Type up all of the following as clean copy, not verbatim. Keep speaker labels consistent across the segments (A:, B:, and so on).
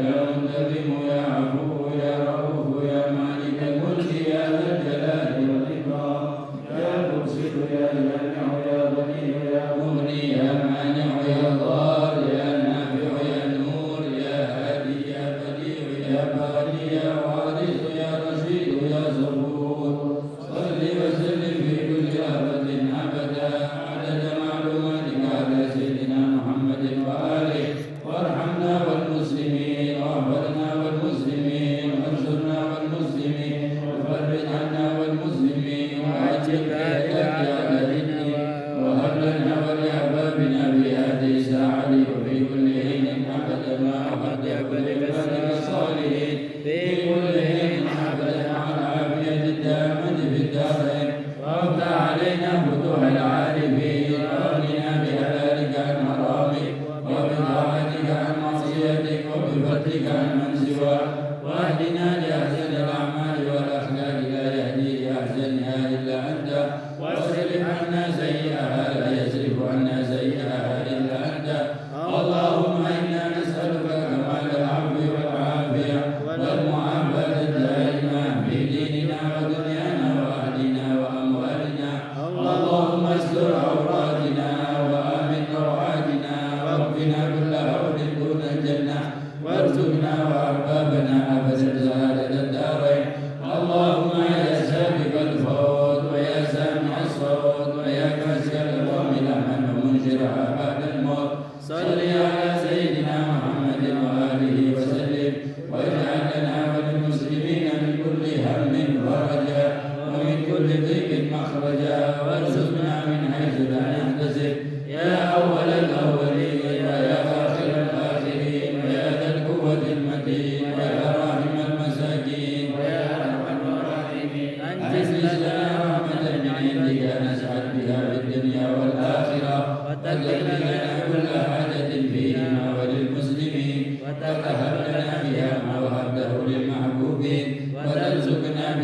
A: يا منتقم يا عفو يا رؤوف يا مالك الملك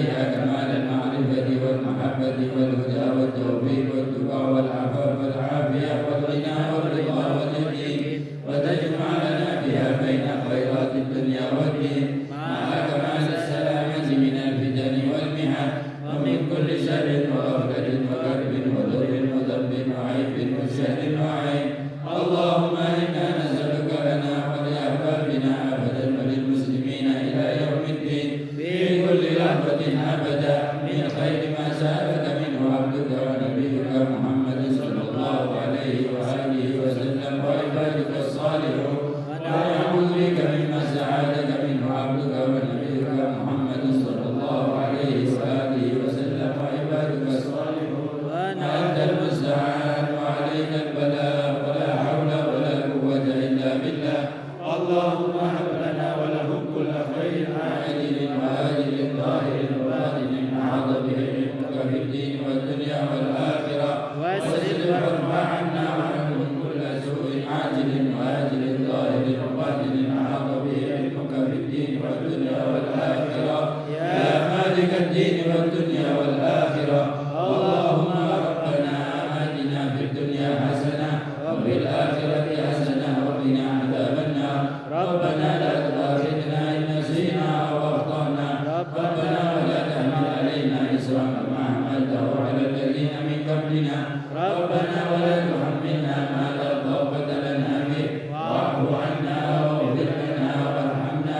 A: بها كمال المعرفة والمحبة والهدى والتوفيق والتقى والعفاف والعافية والغنى والرضا واليقين، وتجمع لنا بها بين خيرات الدنيا والدين مع كمال السلامة من الفتن والمحن ومن كل شر وغفلة وكرب وضر وذنب وعيب وشر وعين. اللهم إنا نسألك لنا ولأحبابنا أبدا وللمسلمين إلى يوم الدين في كل لحظة أبدا من خير ما سألك منه عبدك ونبيك محمد صلى الله عليه وآله وسلم وعبادك الصالحون، ونعوذ بك مما استعاذك منه عبدك ونبيك محمد صلى الله عليه وآله وسلم وعبادك الصالحون، وأنت المستعان وعليك البلاغ ولا حول ولا قوة إلا بالله. اللهم هب لنا ولهم كل خير عاجل وآجل ظاهر وباطن أحاط به علمك في الدين والدنيا والآخرة، واسلم وارفع عنا وعنهم كل سوء عاجل وآجل ظاهر وباطن أحاط به علمك في الدين والدنيا والآخرة يا مالك الدين والدنيا والآخرة. اللهم ربنا آتنا في الدنيا حسنة وفي الآخرة حسنة وقنا عذاب النار. ربنا لا تؤاخذنا إن نسينا أو أخطأنا. ربنا ولا تحمل علينا إصرا كما حملته على الذين من قبلنا. ربنا ولا تحملنا ما لا طاقة لنا به. واعف عنا واغفر لنا وارحمنا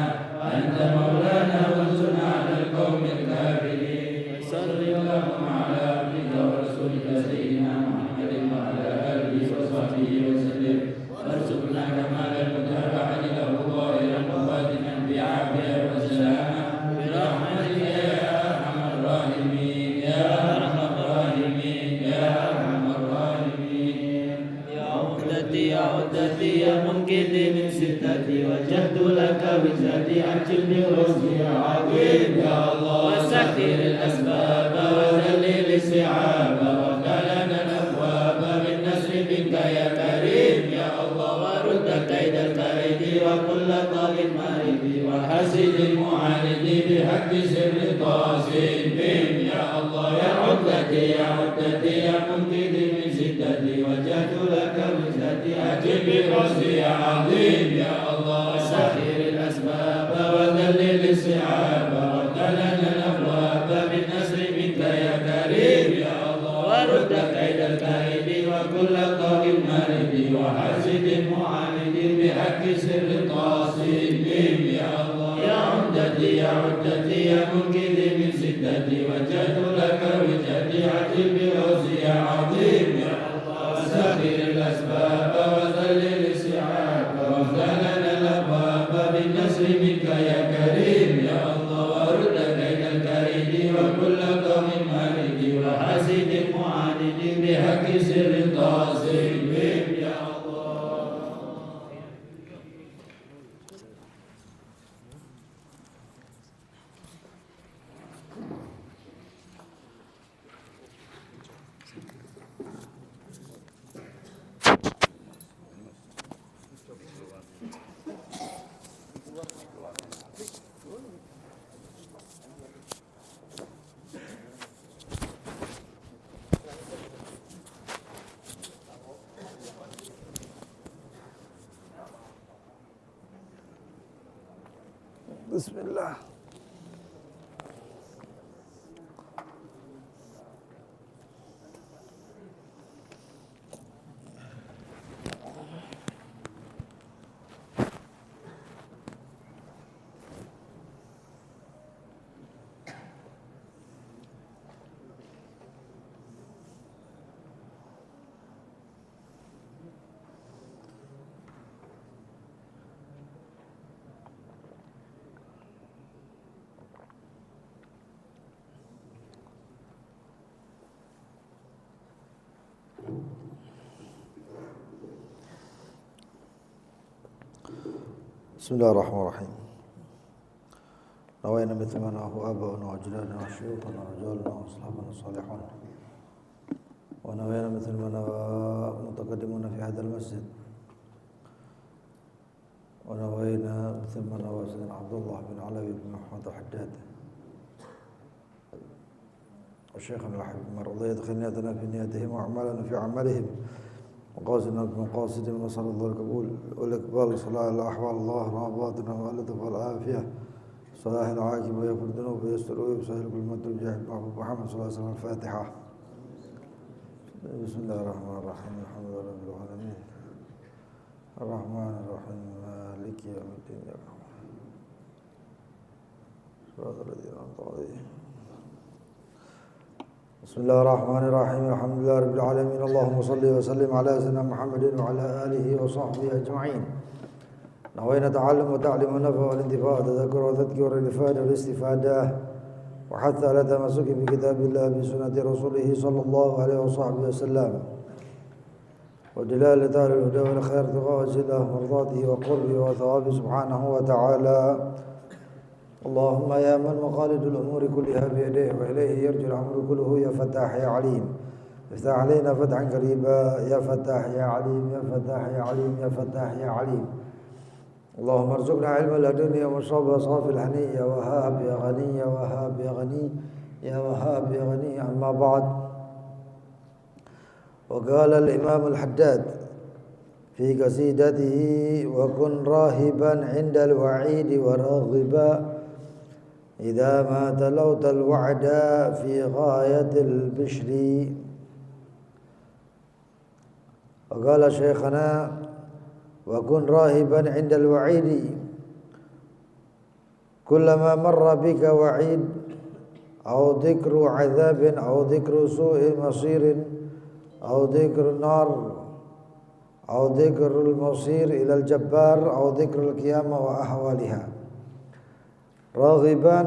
A: أنت مولانا وانصرنا على القوم الكافرين. صل اللهم على عبدك ورسولك سيدنا محمد وعلى آله وصحبه وسلم، وارزقنا كمال المتابعة له ظاهرا وباطنا بعافية وسلامة برحمتك يا أرحم الراحمين يا أرحم الراحمين يا أرحم الراحمين.
B: يا عدتي يا عدتي يا منقذي من ستتي، وجهت لك وجهتي عجل برزقي عظيم يا الله، وسخر الأسباب وذلل الصعاب وافتح لنا الأبواب بالنصر منك يا كريم يا الله، ورد كيد الكائد وكل طاغ مارد وحاسد المعاند بحق سر طاسم يا الله. يا عدتي يا عدتي يا منقذي من ستتي، وجهت لك وجهتي عجل برزقي عظيم يا الله، وسخر الأسباب وذلل الصعاب وافتح لنا الأبواب بالنصر منك يا كريم يا الله، ورد كيد الكائد وكل طاغ مارد وحاسد معاند بحق سر طاسم يا الله. يا عدتي يا عدتي يا منقذي من ستتي، وجهت لك وجهتي عجل برزقي عظيم يا الله، وسخر الأسباب وذلل الصعاب وافتح لنا الأبواب بالنصر منك يا كريم يا الله، ورد كيد الكائد وكل طاغ مارد وحاسد معاند بحق سر طاسم يا الله.
C: بسم الله. بسم الله الرحمن الرحيم. نوينا مثل ما نواه آباؤنا وأجدادنا وشيوخنا ورجالنا وأصحابنا الصالحون، ونوينا مثل ما نوى متقدمون في هذا المسجد، ونوينا مثل ما نوى سيدنا عبد الله بن علوي بن محمد الحداد، وشيخنا الحبيب عمر الله يدخل نيتنا في نيتهم وأعمالنا في أعمالهم وقاصدنا في مقاصدهم ونسأل الله القبول والإقبال صلاح الأحوال الله رابطنا واللطف والعافية صلاح العاقبة ويغفر الذنوب ويستر ويبصر كل ما ترجع محمد صلى الله عليه وسلم. الفاتحة. بسم الله الرحمن الرحيم الحمد لله رب العالمين الرحمن الرحيم مالك يوم الدين صراط الذين أنعمت عليهم. بسم الله الرحمن الرحيم الحمد لله رب العالمين اللهم صل وسلم على سيدنا محمد وعلى آله وصحبه أجمعين. نوينا تعلم وتعليم النفع والانتفاع والتذكر والتذكير والإفادة والاستفادة وحث على تمسك بكتاب الله بسنة رسوله صلى الله عليه وصحبه وسلم ودلالة على الهدى والخير تقاوز الله مرضاته وقربه وثوابه سبحانه وتعالى. اللهم يا من مقاليد الأمور كلها بيديه وإليه يرجع الأمر كله يا فتاح يا عليم افتح علينا فتحا قريبا يا فتاح يا عليم يا فتاح يا عليم يا فتاح يا عليم. اللهم ارزقنا علم الدنيا وصوب صافي الحني يا وهاب يا غني يا وهاب يا غني يا وهاب يا غني. أما بعد، وقال الإمام الحداد في قصيدته وكن راهبا عند الوعيد وراغبا إذا ما تلوت الوعد في غاية البشر. وقال شيخنا وكن راهبا عند الوعيد كلما مر بك وعيد أو ذكر عذاب أو ذكر سوء مصير أو ذكر النار أو ذكر المصير إلى الجبار أو ذكر القيامة وأحوالها راغبا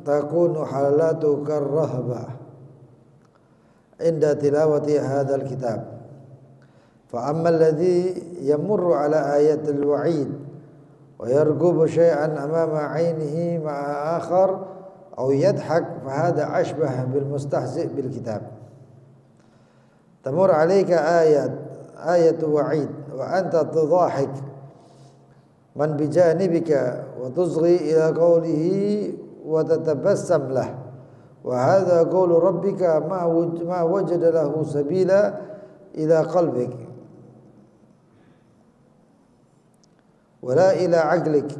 C: تكون حالاتك الرهبة عند تلاوة هذا الكتاب. فأما الذي يمر على آية الوعيد ويرقب شيئا أمام عينه مع آخر أو يضحك فهذا أشبه بالمستهزئ بالكتاب. تمر عليك آية وعيد وأنت تضاحك من بجانبك وتصغي إلى قوله وتتبسم له وهذا قول ربك ما وجد له سبيلا إلى قلبك ولا إلى عقلك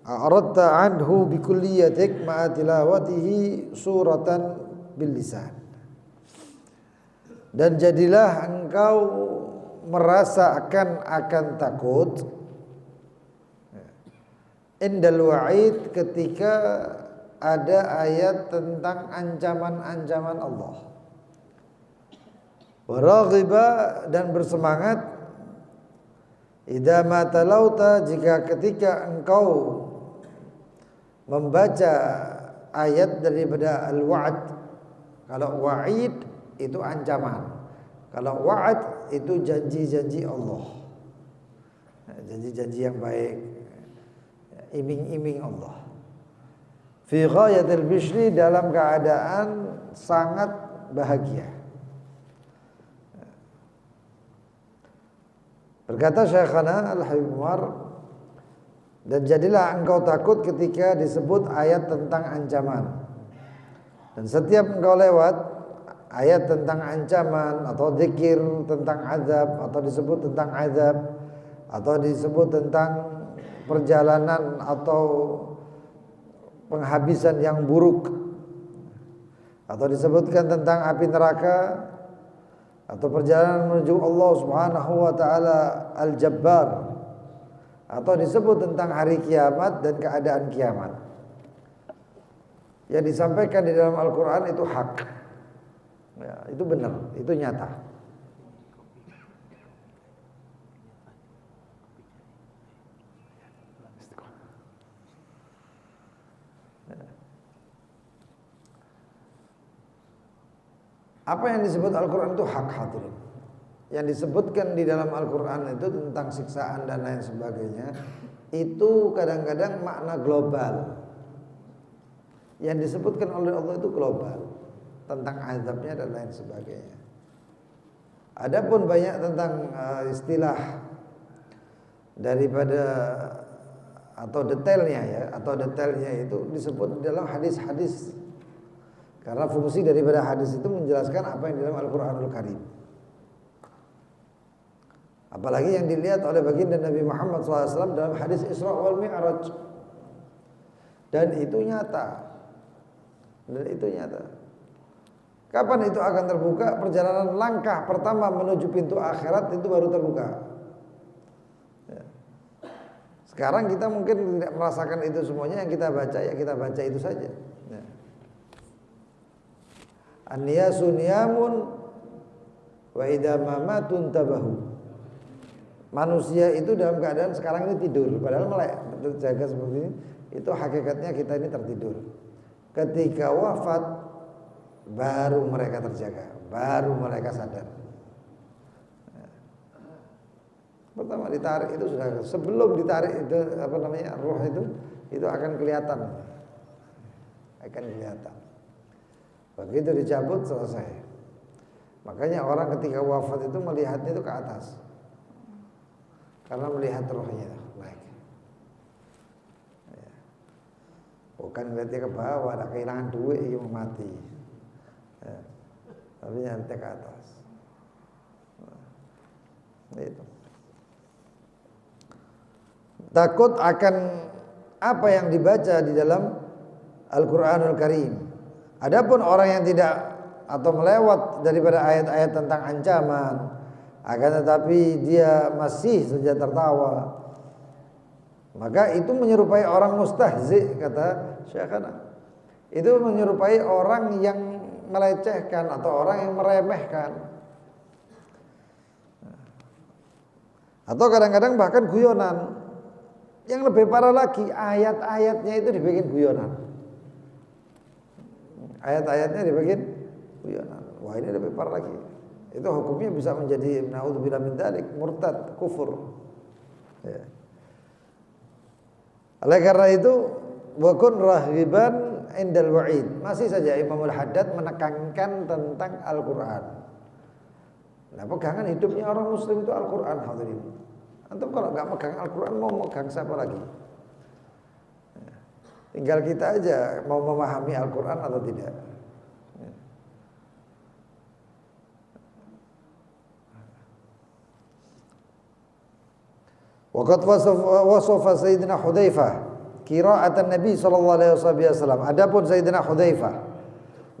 C: أعرضت عنه بكليتك مع تلاوته سورة بالlisan. Dan jadilah engkau merasa akan takut indal wa'id ketika ada ayat tentang ancaman-ancaman Allah. Waraghiba dan bersemangat idza ma talauta jika ketika engkau membaca ayat daripada al-wa'd. Kalau wa'id itu ancaman, kalau wa'ad itu janji-janji Allah, janji-janji yang baik, iming-iming Allah. Fi ghayatil bishri dalam keadaan sangat bahagia. Berkata Syekhana Al-Habib Umar, dan jadilah engkau takut ketika disebut ayat tentang ancaman. Dan setiap engkau lewat ayat tentang ancaman atau zikir tentang azab atau disebut tentang azab atau disebut tentang perjalanan atau penghabisan yang buruk atau disebutkan tentang api neraka atau perjalanan menuju Allah Subhanahu wa taala Al-Jabbar atau disebut tentang hari kiamat dan keadaan kiamat. Yang disampaikan di dalam Al-Qur'an itu hak. Ya, itu benar, itu nyata. Apa yang disebut Al-Quran itu hak hadirin. Yang disebutkan di dalam Al-Quran itu tentang siksaan dan lain sebagainya, itu kadang-kadang makna global. Yang disebutkan oleh Allah itu global, tentang azabnya dan lain sebagainya. Adapun banyak tentang istilah daripada atau detailnya itu disebut dalam hadis-hadis Karena fungsi daripada hadis itu menjelaskan apa yang di dalam Al-Qur'anul Karim. Apalagi yang dilihat oleh baginda Nabi Muhammad SAW dalam hadis Isra wal Mi'raj. Dan itu nyata. Kapan itu akan terbuka? Perjalanan langkah pertama menuju pintu akhirat itu baru terbuka. Ya. Sekarang kita mungkin tidak merasakan itu semuanya. Yang kita baca ya kita baca itu saja. Ya. An-niyasu niyamun wa idza mamatun tabahu. Manusia itu dalam keadaan sekarang ini tidur, padahal melek terjaga seperti ini. Itu hakikatnya kita ini tertidur. Ketika wafat baru mereka terjaga, baru mereka sadar. Pertama ditarik itu sudah, sebelum ditarik itu apa namanya ruh itu akan kelihatan, Begitu dicabut selesai. Makanya orang ketika wafat itu melihatnya itu ke atas. Karena melihat rohnya naik. Bukan melihatnya ke bawah, ada kehilangan duit yang mati. Ya. Tapi nyantai ke atas. Itu. Takut akan apa yang dibaca di dalam Al-Qur'anul Karim. Adapun orang yang tidak atau melewat daripada ayat-ayat tentang ancaman, akan tetapi dia masih saja tertawa, maka itu menyerupai orang mustahzi, kata Syekhana. Itu menyerupai orang yang melecehkan atau orang yang meremehkan. Atau kadang-kadang bahkan guyonan. Yang lebih parah lagi, ayat-ayatnya itu dibikin guyonan. Ayat-ayatnya dibikin guyonan. Wah, ini lebih parah lagi. Itu hukumnya bisa menjadi naudzubillah min dzalik, murtad, kufur. Ya. Oleh karena itu, wa kun rahiban indal wa'id. Masih saja Imamul Haddad menekankan tentang Al-Qur'an. Nah, pegangan hidupnya orang muslim itu Al-Qur'an, hadirin. Antum kalau enggak megang Al-Qur'an mau megang siapa lagi? Ya. Tinggal kita aja mau memahami Al-Qur'an atau tidak. Waqad wasafa Sayyidina Hudzaifah qira'atan Nabi sallallahu alaihi wasallam. Adapun Sayyidina Hudzaifah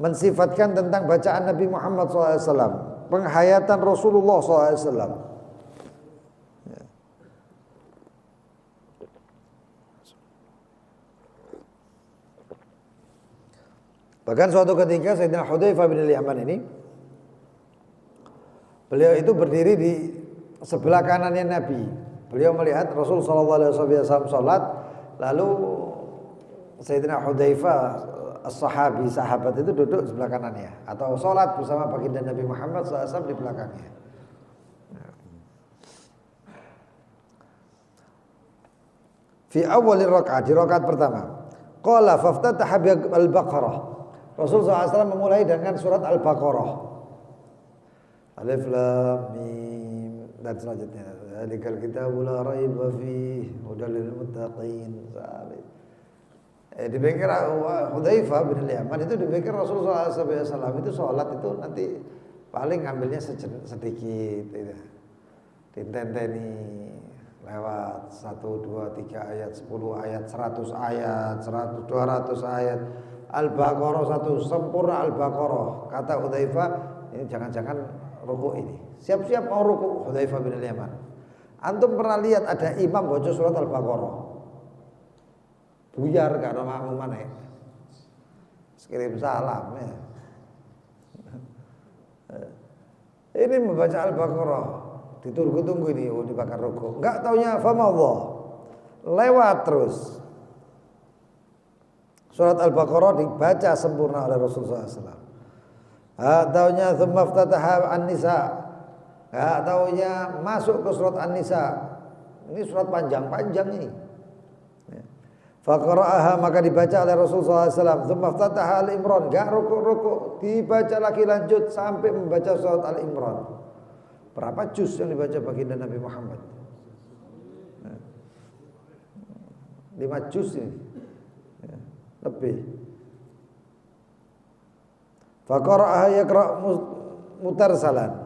C: mensifatkan tentang bacaan Nabi Muhammad sallallahu alaihi wasallam, penghayatan Rasulullah sallallahu alaihi wasallam. Bahkan suatu ketika Sayyidina Hudzaifah bin Al-Yaman ini, beliau itu berdiri di sebelah kanannya Nabi. Beliau melihat Rasul sallallahu alaihi wasallam salat, lalu Sayyidina Hudzaifah as-sahabi, sahabat itu duduk di sebelah kanannya atau salat bersama baginda Nabi Muhammad SAW di belakangnya. Fi awwalir rakaat, di rakaat pertama. Qala faftataha al-Baqarah. Rasul SAW memulai dengan surat Al-Baqarah. Alif Lam Mim dan selanjutnya. Dzalikal kitabu la raiba fihi hudal lil muttaqin. Dipikir Hudzaifah bin Al-Yaman itu dipikir Rasulullah SAW itu sholat itu nanti paling ngambilnya sedikit gitu. Ditenteni lewat 1, 2, 3 ayat, 10 ayat, 100 ayat, 100, 200 ayat. Al-Baqarah satu, sempurna Al-Baqarah. Kata Hudzaifah, ini jangan-jangan rukuk ini. Siap-siap mau rukuk Hudzaifah bin Al-Yaman. Antum pernah lihat ada imam baca surat Al-Baqarah? Buyar gak ada makmum mana ya? Kirim salam ya. Ini membaca Al-Baqarah, ditunggu-tunggu ini, dibakar rukuk. Enggak taunya famallah. Lewat terus. Surat Al-Baqarah dibaca sempurna oleh Rasulullah SAW. Taunya tsumma ftataha An-Nisa. Taunya masuk ke surat An-Nisa. Ini surat panjang-panjang ini. Faqara'aha, maka dibaca oleh Rasulullah SAW. Tsumma ftataha Al-Imran. Enggak rukuk-rukuk, dibaca lagi lanjut sampai membaca surat Al-Imran. Berapa juz yang dibaca baginda Nabi Muhammad? 5 juz ini. Lebih. Faqara'aha yaqra' mutarsalan.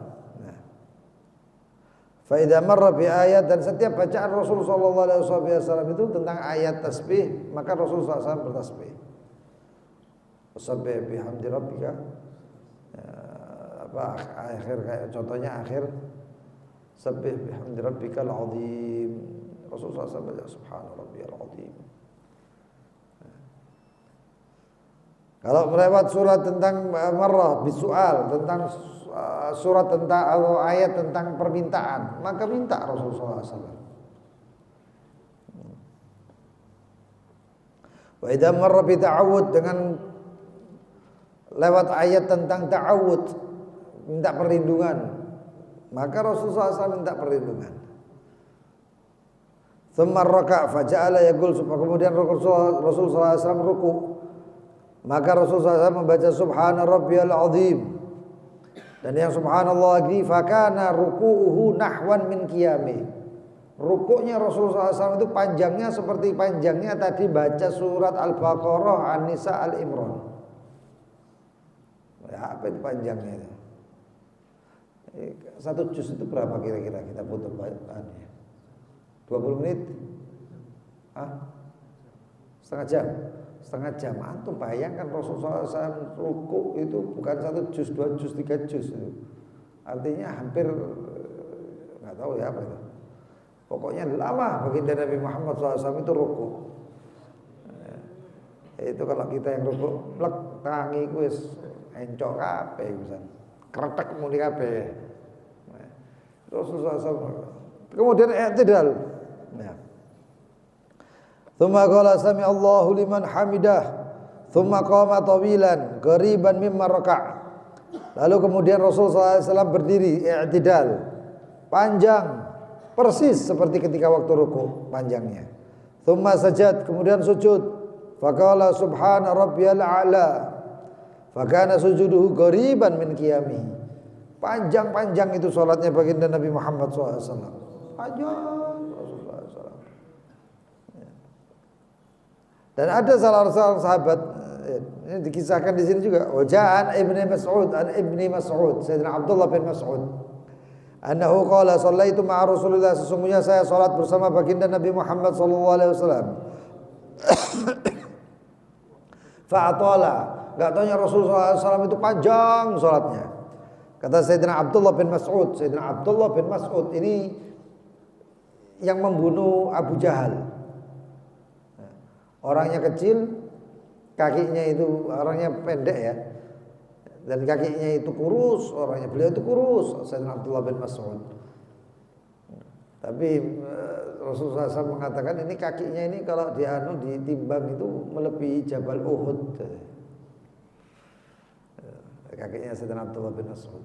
C: Fa idza marra bi ayat, dan setiap bacaan Rasul sallallahu alaihi wasallam itu tentang ayat tasbih, maka Rasul sallallahu alaihi wasallam bertasbih. Wasabbih bihamdi rabbika. Akhir kayak contohnya akhir sabbih bihamdi rabbikal azim. Rasul sallallahu alaihi wasallam baca subhana rabbiyal azim. Kalau melewat surat tentang marrah bisual, tentang surat tentang atau ayat tentang permintaan, maka minta Rasulullah SAW. Wa idza marra bi ta'awud, dengan lewat ayat tentang ta'awud, minta perlindungan, maka Rasulullah SAW minta perlindungan. Tsumma raka' faja'ala yaqul, kemudian Rasulullah SAW ruku', maka Rasulullah SAW membaca subhana rabbiyal azim. Dan yang subhanallah lagi, fakana ruku'uhu nahwan min qiyami. Rukuknya Rasulullah SAW itu panjangnya seperti panjangnya tadi baca surat Al-Baqarah, An-Nisa, Al-Imran. Ya, apa itu panjangnya itu? Satu juz itu berapa kira-kira kita butuh bacaannya? 20 menit? Setengah jam. Antum bayangkan Rasulullah SAW rukuk itu bukan 1 juz, 2 juz, 3 juz itu. Artinya hampir nggak tahu ya apa itu. Pokoknya lama baginda Nabi Muhammad SAW itu rukuk. Itu kalau kita yang rukuk blek tangi kuwi wis encok kabeh pisan. Kretek muni kabeh. Rasulullah SAW. Kemudian i'tidal. Ya. Tsumma qala sami Allahu liman hamidah, tsumma qama tawilan qariban mimma raka'. Lalu kemudian Rasulullah SAW berdiri i'tidal, panjang persis seperti ketika waktu ruku panjangnya. Tsumma sajad, kemudian sujud. Faqala subhana rabbiyal a'la. Fakana sujuduhu qariban min qiyamihi. Panjang-panjang itu salatnya baginda Nabi Muhammad SAW. Panjang Rasulullah SAW. Dan ada salah seorang sahabat, ini dikisahkan di sini juga, waja'an Ibni Mas'ud, an Ibni Mas'ud, Sayyidina Abdullah bin Mas'ud, annahu qala shallaitu ma'a Rasulillah, sesungguhnya saya salat bersama baginda Nabi Muhammad sallallahu alaihi wasallam. Fa'atala, enggak taunya Rasulullah SAW itu panjang salatnya. Kata Sayyidina Abdullah bin Mas'ud, Sayyidina Abdullah bin Mas'ud ini yang membunuh Abu Jahal. Orangnya kecil, kakinya itu orangnya pendek ya, dan kakinya itu kurus, orangnya beliau itu kurus, Sayyidina Abdullah bin Mas'ud. Tapi Rasulullah SAW mengatakan ini kakinya ini kalau ditimbang itu melebihi Jabal Uhud. Kakinya Sayyidina Abdullah bin Mas'ud.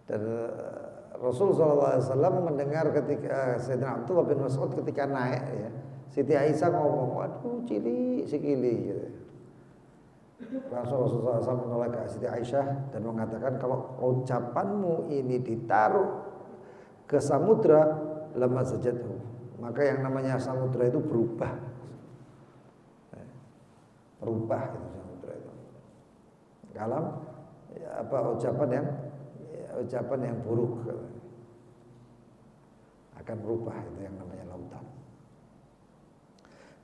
C: Dan Rasulullah SAW mendengar ketika Sayyidina Abdullah bin Mas'ud ketika naik ya, Siti Aisyah ngomong, waduh cilik sikili gitu. Langsung Rasulullah SAW menolak ke Siti Aisyah dan mengatakan kalau ucapanmu ini ditaruh ke samudra lama sajadhu, maka yang namanya samudra itu berubah itu samudra itu. Kalam ya, apa ucapan yang buruk akan berubah, itu yang namanya lautan.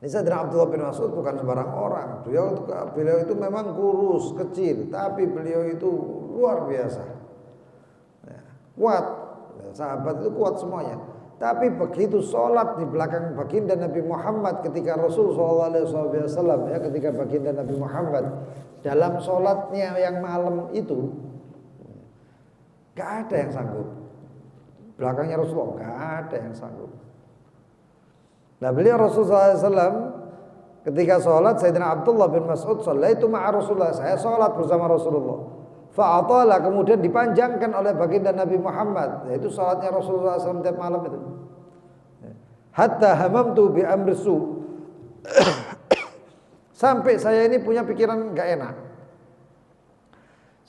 C: Ini Sayyidina Abdullah bin Mas'ud bukan sembarang orang. Beliau itu memang kurus, kecil, tapi beliau itu luar biasa. Ya, kuat. Sahabat itu kuat semuanya. Tapi begitu sholat di belakang baginda Nabi Muhammad ketika Rasulullah SAW ya, ketika baginda Nabi Muhammad dalam sholatnya yang malam itu, gak ada yang sanggup. Belakangnya Rasulullah gak ada yang sanggup. Nah beliau Rasulullah SAW ketika sholat, Sayyidina Abdullah bin Mas'ud shallaitu ma'a Rasulullah, saya sholat bersama Rasulullah. Fa'atala, kemudian dipanjangkan oleh baginda Nabi Muhammad, yaitu sholatnya Rasulullah SAW tiap malam itu. Hatta hamamtu bi amri su, sampai saya ini punya pikiran gak enak,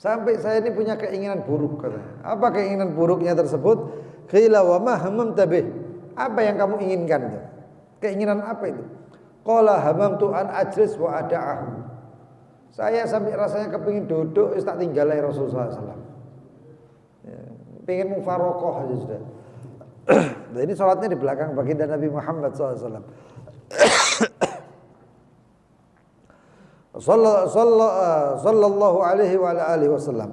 C: sampai saya ini punya keinginan buruk. Apa keinginan buruknya tersebut? Qila wa ma hamamta bih, apa yang kamu inginkan? Keinginan apa itu? Qala hamamtu an ajlis wa ada'ahu, Saya sampai rasanya kepingin duduk, tak tinggal aja Rasulullah SAW. Ya, pengen mufarokoh aja sudah. Nah, ini sholatnya di belakang baginda Nabi Muhammad SAW. Sallallahu alaihi wa alihi wasallam.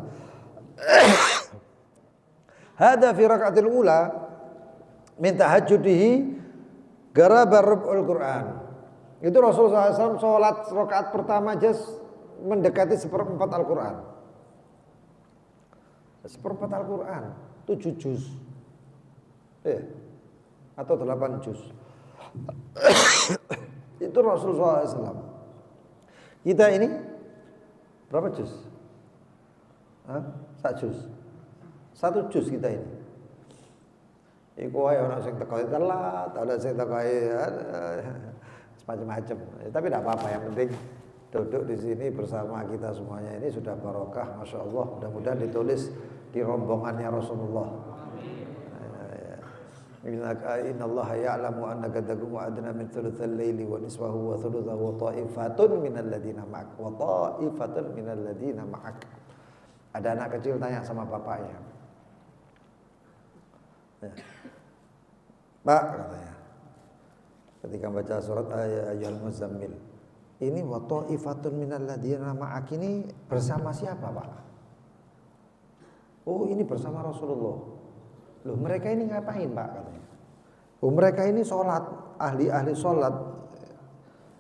C: Hada fi rakaatil ula min tahajjudihi garaba rub'ul Quran. Itu Rasulullah SAW sholat rakaat pertama aja mendekati seperempat Al-Quran. Seperempat Al-Quran 7 juz atau 8 juz. Itu Rasulullah SAW. Kita ini berapa juz? 1 juz. 1 juz kita ini. Iku wae ana sing teko telat, ada sing teko macam-macam. Tapi tidak apa-apa, yang penting duduk di sini bersama kita semuanya ini sudah barokah, masya Allah. Mudah-mudahan ditulis di rombongannya Rasulullah. Inna Allah ya'lamu annaka taqumu adna min thulutsal laili wa nisfahu wa thulutsahu wa ta'ifatun minal ladina ma'ak wa ta'ifatun minal ladina ma'ak. Ada anak kecil tanya sama bapaknya, Pak, katanya, ketika baca surat Ayyuhal Muzammil, ini wa ta'ifatun minal ladina ma'ak ini bersama siapa, Pak? Oh, ini bersama Rasulullah. Loh, mereka ini ngapain, Pak, katanya? Oh, mereka ini sholat, ahli-ahli sholat.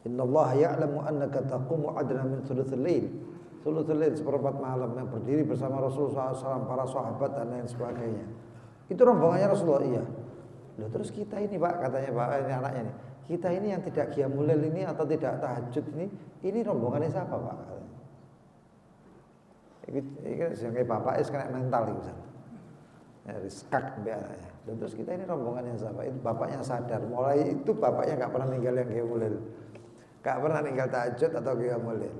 C: Innallaha ya'lamu annaka taqumu adna min thulutsal lail. Thulutsal lail, seperempat malam, yang berdiri bersama Rasulullah SAW, para sahabat dan lain sebagainya. Itu rombongannya Rasulullah, iya. Loh, terus kita ini, Pak, katanya Pak, ini anaknya nih. Kita ini yang tidak qiyamul lail ini atau tidak tahajud ini rombongannya siapa, Pak? Katanya. Ini kayak bapak kena mental gitu sana. Riskak biasanya. Dan terus kita ini rombongannya siapa? Itu bapaknya sadar. Mulai itu bapaknya nggak pernah ninggal yang qiyamul lail, nggak pernah ninggal tahajud atau qiyamul lail.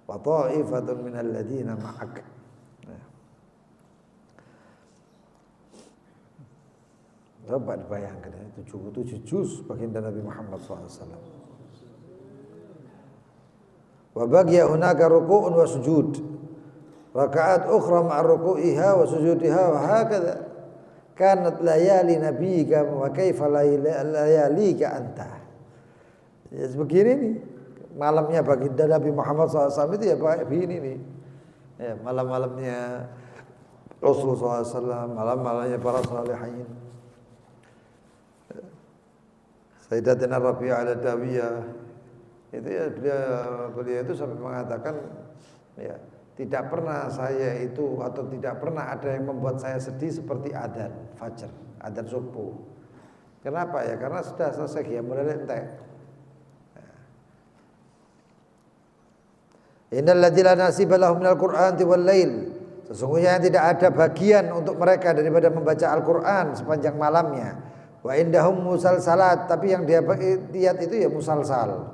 C: Wa ta'ifatun minal ladina ma'ak. Coba dibayangkan ya, 7 juz baginda Nabi Muhammad SAW. Wa baqiya hunaka ruku'un wa sujud. Rakaat ukhra ma'a ruku'iha wa sujudiha wa hakadha kanat layali nabiyika wa kaifa layalika anta. Ya begini nih malamnya baginda Nabi Muhammad SAW itu ya begini nih. Ya, malam-malamnya Rasulullah SAW, malam-malamnya para salihin. Sayyidatina Rabi'ah al-Adawiyah itu ya beliau itu sampai mengatakan ya, tidak pernah saya itu atau tidak pernah ada yang membuat saya sedih seperti adzan fajar, adzan subuh. Kenapa ya? Karena sudah selesai qiyamul lail entek. Innal ladzina nasiba lahum minal qur'ani wal lail. Sesungguhnya yang tidak ada bagian untuk mereka daripada membaca Al-Qur'an sepanjang malamnya. Wa indahum musalsalat, tapi yang dia lihat itu ya musalsal.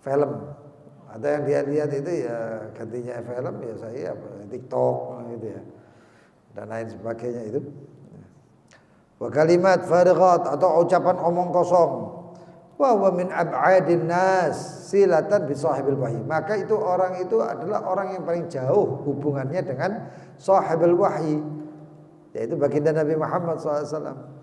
C: Film. Ada yang dia lihat itu ya gantinya film ya saya TikTok gitu ya. Dan lain sebagainya itu. Wa kalimat farighat atau ucapan omong kosong. Wa huwa min ab'adin nas silatan bi sahibil wahyi. Maka itu orang itu adalah orang yang paling jauh hubungannya dengan sahibul wahyi, yaitu baginda Nabi Muhammad SAW.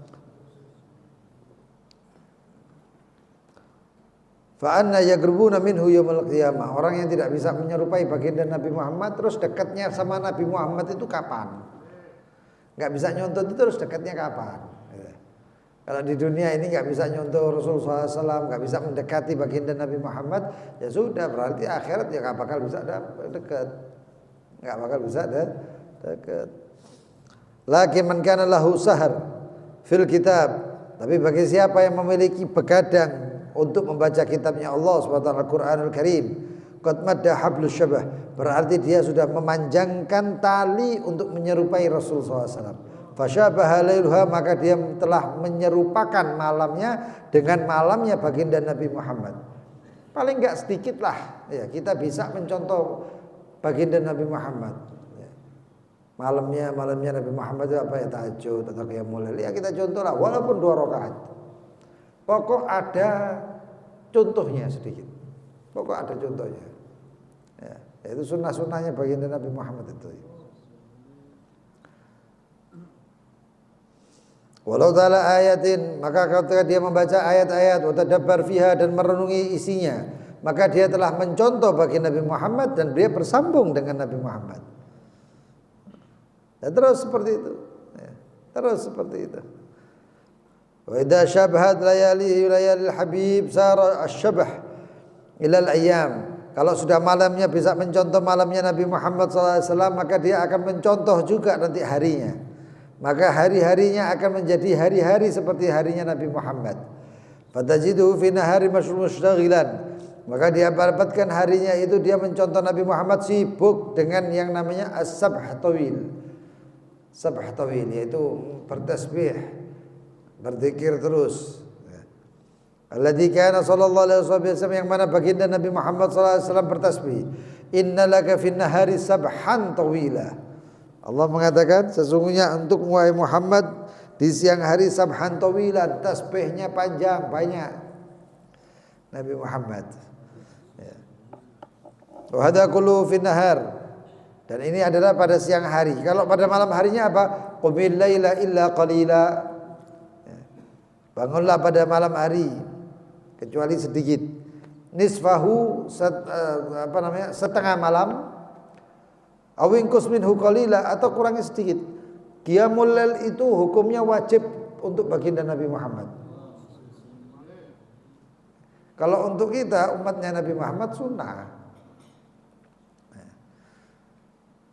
C: Fa anna yagrubuna minhu yaumil qiyamah. Orang yang tidak bisa menyerupai baginda Nabi Muhammad terus dekatnya sama Nabi Muhammad itu kapan? Enggak bisa nyontoh itu terus dekatnya kapan? Kalau di dunia ini enggak bisa nyontoh Rasulullah SAW, enggak bisa mendekati baginda Nabi Muhammad, ya sudah berarti akhirat ya enggak bakal bisa dekat. Enggak bakal bisa dekat. Lakin man kana lahu sahar fil kitab. Tapi bagi siapa yang memiliki begadang untuk membaca kitabnya Allah SWT, Al-Quranul Karim, qad madda hablus syabah, berarti dia sudah memanjangkan tali untuk menyerupai Rasulullah SAW. Fasyabaha lailuha, maka dia telah menyerupakan malamnya dengan malamnya baginda Nabi Muhammad. Paling enggak sedikit lah ya, kita bisa mencontoh baginda Nabi Muhammad ya. Malamnya Nabi Muhammad itu apa ya, tahajud atau qiyamul lail ya, kita contoh lah walaupun 2 rakaat. Pokok ada contohnya sedikit. Pokok ada contohnya. Ya, itu sunnah-sunnahnya baginda Nabi Muhammad itu. Walau ta'ala ayatin, maka ketika dia membaca ayat-ayat, wa tadabbar fiha, dan merenungi isinya, maka dia telah mencontoh bagi Nabi Muhammad dan dia bersambung dengan Nabi Muhammad. Dan terus seperti itu. Ya, terus seperti itu. Wa idza syabahat layalil habib sara asy-syabah ila al-ayyam. Kalau sudah malamnya bisa mencontoh malamnya Nabi Muhammad SAW, maka dia akan mencontoh juga nanti harinya. Maka hari-harinya akan menjadi hari-hari seperti harinya Nabi Muhammad. Fatajiduhu fi nahari mushtaghilan. Maka dia dapatkan harinya itu dia mencontoh Nabi Muhammad sibuk dengan yang namanya as-sabh tawil. Sabh tawil yaitu bertasbih, berzikir terus. Alladzi kana sallallahu alaihi wasallam, yang mana baginda Nabi Muhammad sallallahu alaihi wasallam bertasbih. Innalaka fin nahari sabhan tawila. Allah mengatakan sesungguhnya untuk wahai Muhammad di siang hari sabhan tawilan, tasbihnya panjang banyak. Nabi Muhammad. Ya. Wa hadza kullu fin nahar. Dan ini adalah pada siang hari. Kalau pada malam harinya apa? Qumil laila illa qalila. Ya. Bangunlah pada malam hari kecuali sedikit. Nisfahu setengah malam. Awingkus minhu qalila, atau kurangi sedikit. Qiyamul lail itu hukumnya wajib untuk baginda Nabi Muhammad. Kalau untuk kita umatnya Nabi Muhammad sunnah.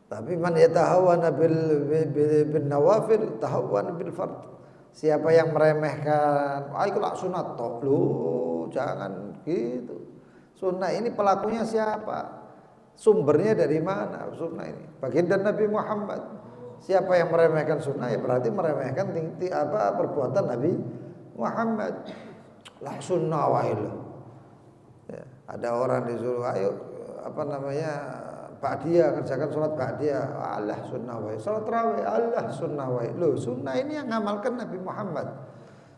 C: Tapi man yatahawwana bil nawafil tahawwana bil fard. Siapa yang meremehkan, itu lah sunat toh. Loh, jangan gitu. Sunnah ini pelakunya siapa? Sumbernya dari mana sunnah ini? Baginda Nabi Muhammad. Siapa yang meremehkan sunnah, ya berarti meremehkan perbuatan Nabi Muhammad. Lah sunnah wahil. Ya, ada orang disuruh ayo ba'diyah, kerjakan sholat ba'diyah. Allah sunnah wahil. Sholat tarawih, Allah sunnah wahil. Loh, sunnah ini yang ngamalkan Nabi Muhammad.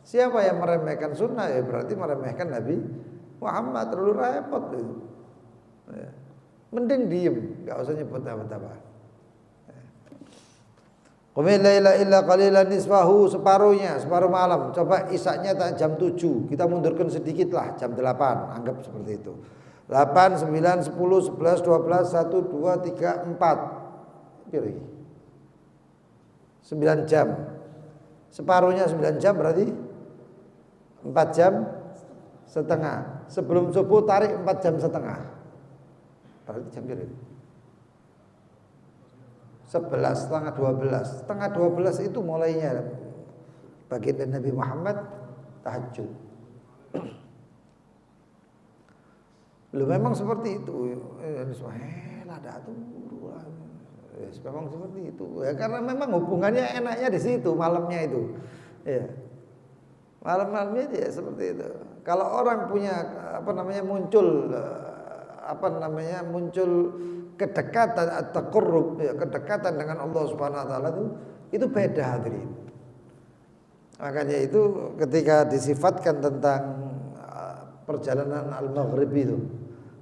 C: Siapa yang meremehkan sunnah, ya berarti meremehkan Nabi Muhammad. Terlalu repot itu. Ya. Mending diem, enggak usah nyebut apa-apa. Qumil laila illa qalilan nisfahu, separuh malam. Coba isaknya jam 7, kita mundurkan sedikit lah, jam 8, anggap seperti itu. 8, 9, 10, 11, 12, 1, 2, 3, 4. Pilih. 9 jam. Separuhnya 9 jam berarti 4 jam setengah. Sebelum subuh tarik 4 jam setengah. Berarti jam berapa? 11, setengah 12. Setengah 12 itu mulainya baginda Nabi Muhammad tahajud. Lu memang seperti itu. Memang seperti itu. Ya, karena memang hubungannya enaknya di situ malamnya itu. Ya. Malam-malamnya ya seperti itu. Kalau orang punya muncul kedekatan atau qurrub, ya, kedekatan dengan Allah Subhanahu wa taala itu beda hadirin. Makanya itu ketika disifatkan tentang perjalanan al-maghrib itu,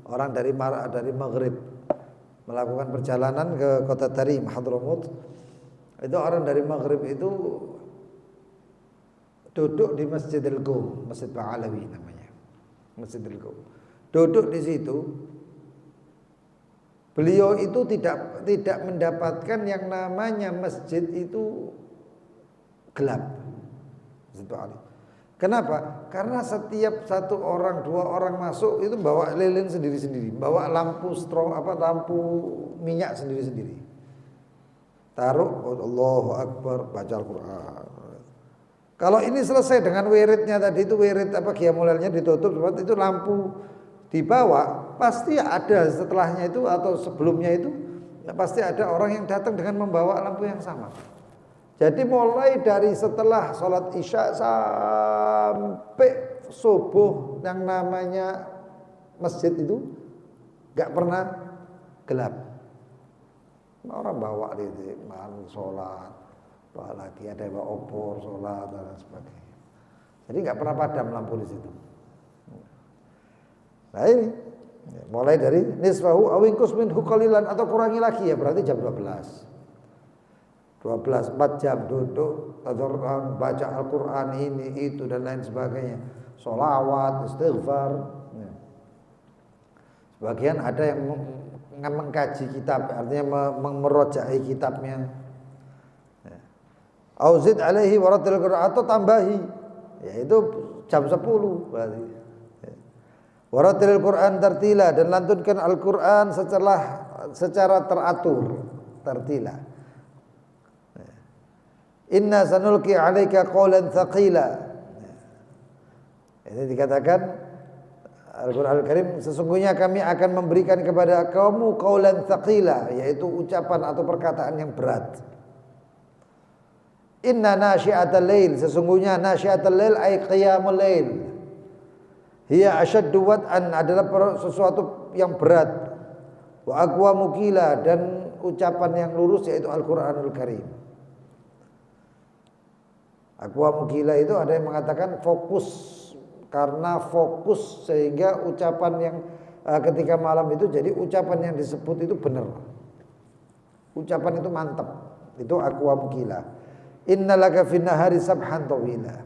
C: orang dari maghrib melakukan perjalanan ke kota Tarim, Hadramut, itu orang dari maghrib itu duduk di Masjidil Qum, Masjid Ba'alawi namanya, Masjidil Qum. Duduk di situ. Beliau itu tidak mendapatkan yang namanya masjid itu gelap. Kenapa? Karena setiap satu orang, dua orang masuk itu bawa lilin sendiri-sendiri, bawa lampu minyak sendiri-sendiri. Taruh, Allahu Akbar, baca Al-Qur'an. Kalau ini selesai dengan wiridnya tadi itu wirid qiyamul lailnya ditutup, seperti itu lampu dibawa, pasti ada setelahnya itu atau sebelumnya itu pasti ada orang yang datang dengan membawa lampu yang sama. Jadi mulai dari setelah sholat isya sampai subuh yang namanya masjid itu gak pernah gelap. Orang bawa di sholat, bawa lagi ada yang bawa opor, sholat dan sebagainya. Jadi gak pernah padam lampu di situ. Nah ini, Mulai dari nisfahu aw inqus minhu qalilan, atau kurangi lagi ya berarti jam 12. 4 jam duduk tadarruan baca Al-Qur'an ini itu dan lain sebagainya. Sholawat, istighfar. Ya. Sebagian ada yang mengkaji kitab, artinya merojai kitabnya. Ya. Auzid alaihi waratil Qur'an, atau tambahi, yaitu jam 10 berarti. Ya. Waratil Qur'an tartila, dan lantunkan Al-Qur'an secara teratur, tartila. Inna sanulqi 'alaika qawlan tsaqila. Ini dikatakan Al-Qur'an Al-Karim, sesungguhnya kami akan memberikan kepada kamu qawlan tsaqila, yaitu ucapan atau perkataan yang berat. Inna nasyi'atal lail, sesungguhnya nasyi'atal lail ay qiyamul lail. Hiya ashaddu wad'an, adalah sesuatu yang berat. Wa aqwamu qila, dan ucapan yang lurus yaitu Al-Qur'anul Karim. Aqwamu qila itu ada yang mengatakan fokus, karena fokus sehingga ucapan yang ketika malam itu jadi ucapan yang disebut itu benar. Ucapan itu mantap. Itu aqwamu qila. Innalaka fin nahari sabhan tawila.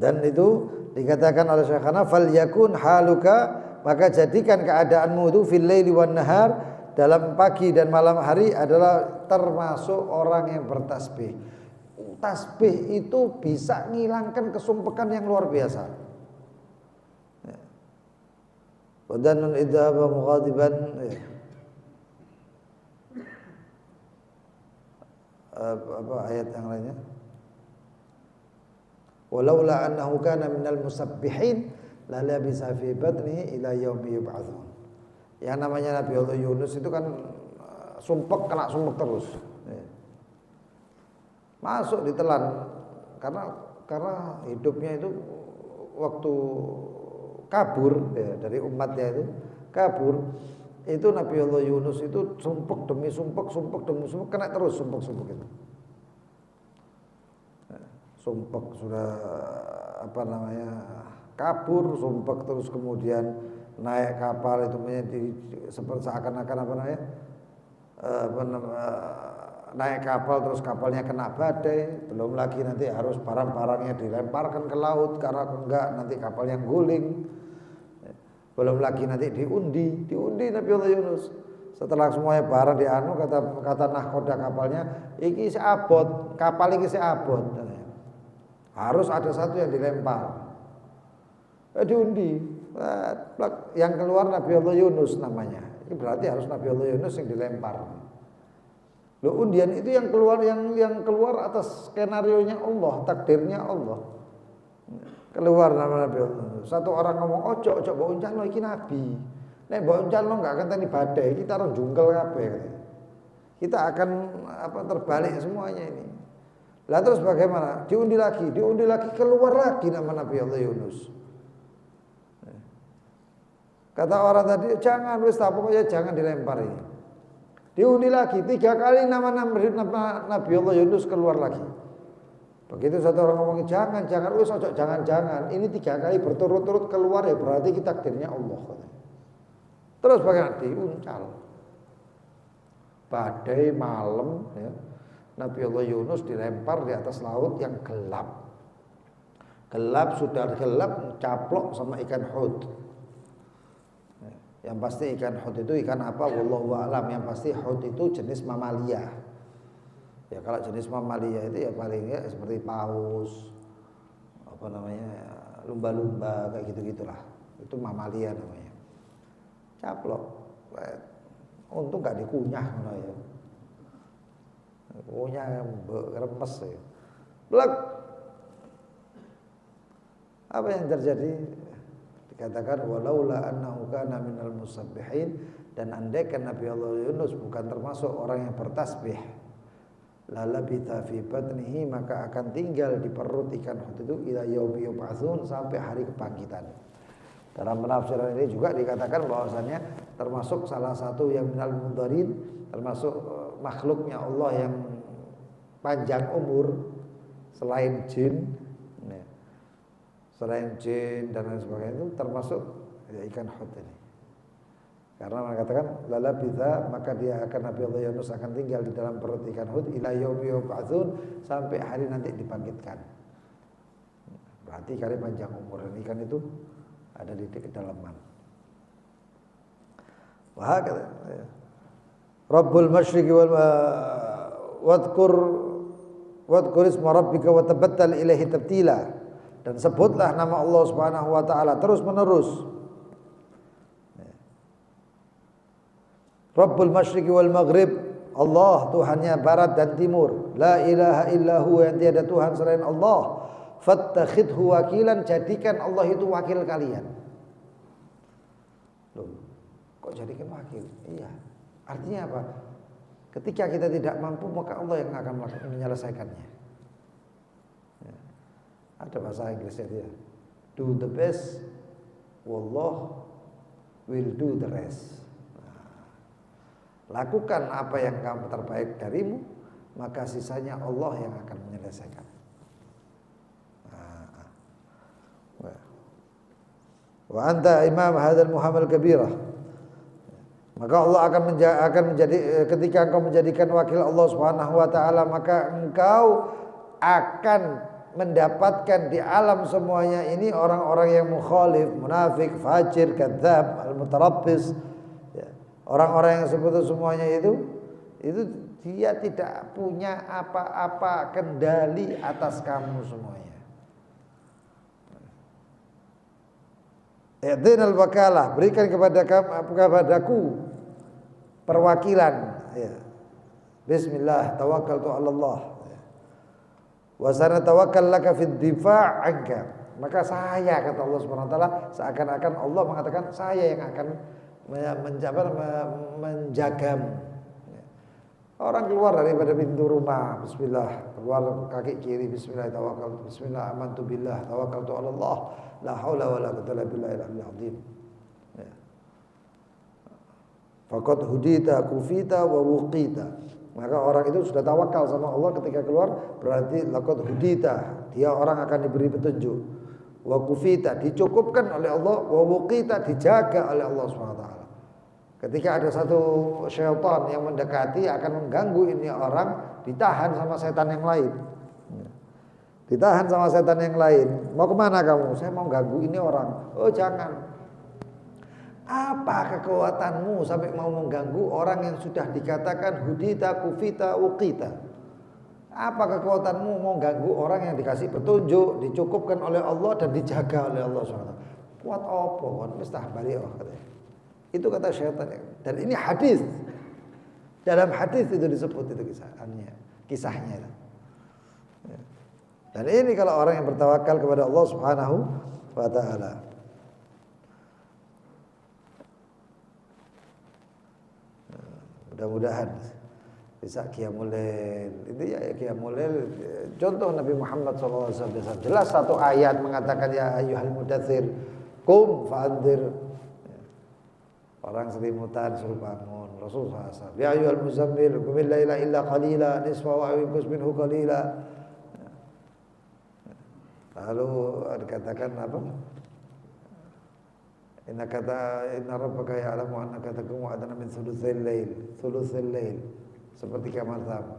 C: Dan itu dikatakan oleh Syekhana, fal yakun haluka, maka jadikan keadaanmu itu fil laili wan nahar, dalam pagi dan malam hari adalah termasuk orang yang bertasbih. Tasbih itu bisa ngilangkan kesumpekan yang luar biasa. Wadanun idhaba mughadiban. Apa ayat yang lainnya? Walaula annahu kana minal musabbihin la labisa fi batnihi ila yaumi yub'atsun. Yang namanya Nabi Allah Yunus itu kan kena sumpek terus. Masuk ditelan karena hidupnya itu waktu kabur ya, dari umatnya itu kabur, itu Nabi Allah Yunus itu sumpek demi sumpek kena terus sumpek itu. Sumpek sudah kabur, sumpek terus, kemudian naik kapal itu seperti seakan-akan naik kapal terus kapalnya kena badai, belum lagi nanti harus barang-barangnya dilemparkan ke laut karena enggak nanti kapalnya guling, belum lagi nanti diundi Nabi Allah Yunus. Setelah semuanya barang dianu, kata nahkoda kapalnya, iki si abot, kapal iki si abot, harus ada satu yang dilempar. Diundi, yang keluar Nabi Allah Yunus namanya. Ini berarti harus Nabi Allah Yunus yang dilempar. Loh, undian itu yang keluar atas skenarionya Allah, takdirnya Allah. Keluar nama Nabi Allah Yunus. Satu orang ngomong, ojo mbok uncalno iki nabi. Nek mbok uncalno enggak akan tani badai, kita orang jungkel kabeh. Kita akan terbalik semuanya ini. Lah terus bagaimana? Diundi lagi, keluar lagi nama Nabi Allah Yunus. Kata orang tadi, jangan pokoknya jangan dilempar ini. Diundi lagi 3 kali nama Nabi Allah Yunus keluar lagi. Begitu satu orang ngomong jangan ini 3 kali berturut-turut keluar, ya berarti kita takdirnya Allah. Terus bagaimana? Diuncal. Badai malam ya. Nabi Allah Yunus dilempar di atas laut yang gelap. Sudah gelap, caplok sama ikan hud. Yang pasti ikan hud itu ikan apa? Wallahu a'lam. Yang pasti hud itu jenis mamalia. Ya kalau jenis mamalia itu ya palingnya seperti paus, lumba-lumba kayak gitu-gitulah. Itu mamalia namanya. Caplok. Untung enggak dikunyah ya. Kunyah remes ya. Blek. Apa yang terjadi? Dikatakan walaula annahu kana minal musabbihin, dan andaikan Nabi Allah Yunus bukan termasuk orang yang bertasbih, la labitha fi batnihi, maka akan tinggal di perut ikan hud itu ila yaumi yub'atsun, sampai hari kebangkitan. Dalam penafsiran ini juga dikatakan bahwasannya termasuk salah satu yang minal mundharin, termasuk makhluknya Allah yang panjang umur, selain jin, ya, selain jin dan lain sebagainya itu termasuk ya, ikan hut ini. Karena mengatakan lala bisa maka dia akan Nabi Allah Yunus akan tinggal di dalam perut ikan hut ila yaumi yub'atsun sampai hari nanti dibangkitkan. Berarti kali panjang umur dan ikan itu ada di kedalaman. Wah kata ya. Rabbul masyriqi wal wadhkur isma rabbika wa tabattal ilaihi tabtila, dan sebutlah nama Allah Subhanahu wa taala terus menerus. Rabbul masyriqi wal maghrib, Allah Tuhannya barat dan timur. La ilaha illahu, yang tiada Tuhan selain Allah. Fattakhidhu wakilan, jadikan Allah itu wakil kalian. Loh, kok jadikan wakil? Iya. Artinya apa? Ketika kita tidak mampu maka Allah yang akan menyelesaikannya. Ya. Ada bahasa Inggrisnya dia. Do the best, wallah will do the rest. Lakukan apa yang kamu terbaik darimu, maka sisanya Allah yang akan menyelesaikan. Wa anta imam hadzal muhammal kabirah. Maka Allah akan menjadi ketika engkau menjadikan wakil Allah Subhanahu wa taala, maka engkau akan mendapatkan di alam semuanya ini orang-orang yang mukhalif, munafik, fajir, kadzab, al-mutarabbis. Orang-orang yang seperti semuanya itu dia tidak punya apa-apa kendali atas kamu semuanya. I'dinal wakalah, berikan kepadaku perwakilan. Ya. Bismillah, tawakkaltu 'ala Allah. Wa sanatawakkal laka fid difa' anka. Maka saya, kata Allah Subhanahu wa taala, seakan-akan Allah mengatakan saya yang akan menjagamu. Orang keluar daripada pintu rumah, bismillah, keluar kaki kiri, bismillah, tawakkaltu, bismillah, amantu billah, tawakkaltu 'ala Allah, la haula wala quwwata illa billahil azim. Faqad hudita kufita wa wuqita. Maka orang itu sudah tawakal sama Allah ketika keluar, berarti laqad hudita, dia orang akan diberi petunjuk. Wa kufita, dicukupkan oleh Allah, wa wuqita, dijaga oleh Allah Subhanahu wa taala. Ketika ada satu syaitan yang mendekati akan mengganggu ini orang, ditahan sama setan yang lain. Ditahan sama setan yang lain. Mau kemana kamu? Saya mau ganggu ini orang. Oh jangan. Apa kekuatanmu sampai mau mengganggu orang yang sudah dikatakan hudita, kufita, uqita? Apa kekuatanmu mau ganggu orang yang dikasih petunjuk, dicukupkan oleh Allah dan dijaga oleh Allah SWT? Kuat apa? Mustah balik katanya. Itu kata syaitan. Dan ini hadis. Dalam hadis itu disebut itu kisahnya. Dan ini kalau orang yang bertawakal kepada Allah Subhanahu wa taala. Mudah-mudahan bisa qiyamul lail. Itu ya qiyamul lail. Contoh Nabi Muhammad SAW jelas satu ayat mengatakan ya ayyuhal mudatsir qum fa'andzir. Orang selimutan suruh bangun. Rasulullah SAW ya ayyuhal muzammil qumil laila illa qalila nisfahu aw inqus minhu qalila. Lalu dikatakan apa? Inna rabbaka ya'lamu annaka taqumu adna min thuluthil lail sepertiga malam